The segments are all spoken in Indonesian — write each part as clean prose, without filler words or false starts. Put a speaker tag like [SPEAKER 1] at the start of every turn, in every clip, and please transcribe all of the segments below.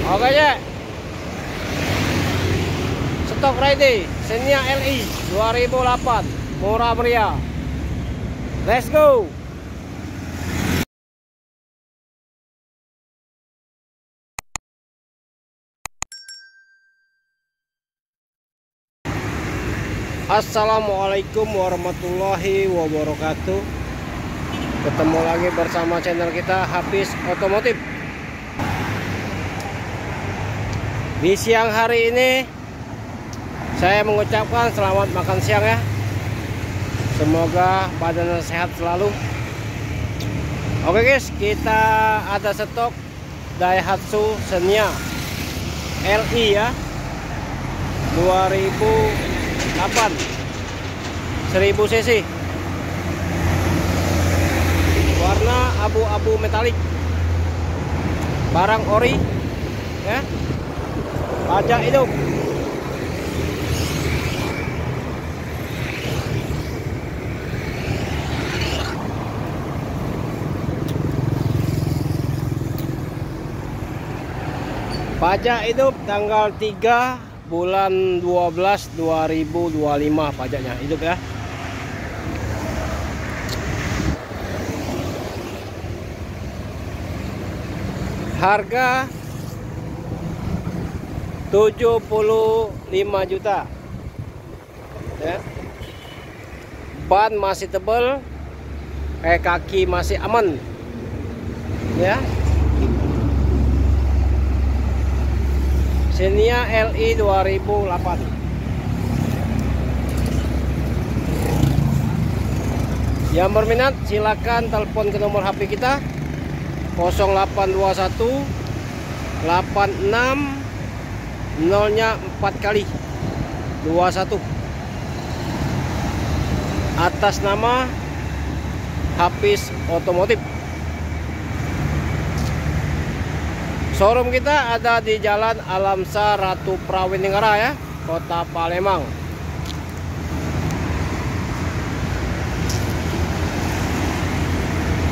[SPEAKER 1] Oke ya. Stok ready. Xenia LI 2008. Murah meriah. Let's go. Assalamualaikum warahmatullahi wabarakatuh. Ketemu lagi bersama channel kita Hafiz Otomotif. Di siang hari ini saya mengucapkan selamat makan siang ya. Semoga badan sehat selalu. Oke guys, kita ada stok Daihatsu Xenia LI ya, 2008, 1000 cc, warna abu-abu metalik, barang ori ya, pajak hidup. Pajak hidup tanggal 3 bulan 12 2025, pajaknya hidup ya. Harga 75 juta ya. Ban masih tebal, kaki masih aman ya. Xenia LI 2008. Yang berminat silakan telepon ke nomor HP kita 0821 86 0-nya 4 kali 21 atas nama Hafiz Otomotif. Showroom kita ada di Jalan Alamsa Ratu Prawinegara ya, Kota Palembang.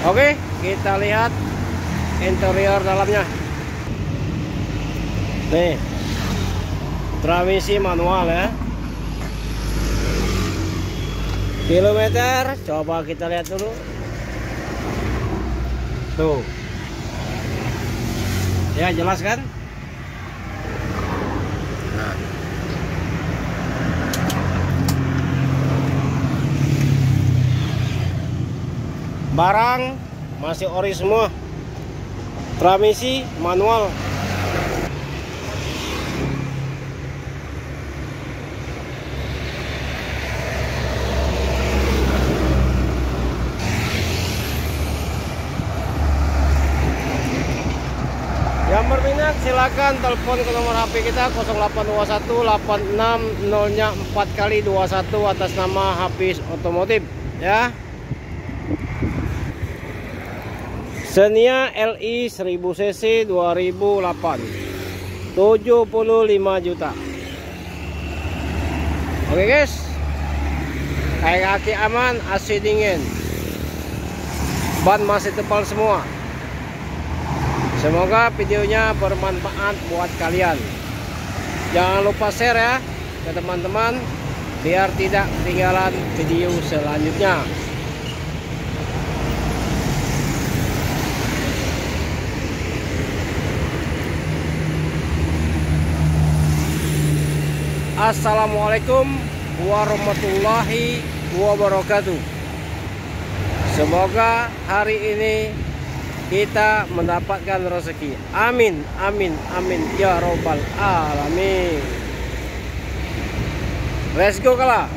[SPEAKER 1] Oke, kita lihat interior dalamnya. Nih, transmisi manual ya. Kilometer, coba kita lihat dulu. Tuh. Ya jelas kan? Nah. Barang masih ori semua. Transmisi manual. Yang berminat silakan telepon ke nomor HP kita 0821 86 0-nya 4 kali 21 atas nama Hafiz Otomotif ya. Xenia LI 1000 cc 2008, 75 juta. Oke guys, kaki aman, AC dingin, ban masih tebal semua. Semoga videonya bermanfaat buat kalian. Jangan lupa share ya ke teman-teman biar tidak ketinggalan video selanjutnya. Assalamualaikum warahmatullahi wabarakatuh. Semoga hari ini kita mendapatkan rezeki. Amin, amin, amin ya robbal alamin. Let's go kalah.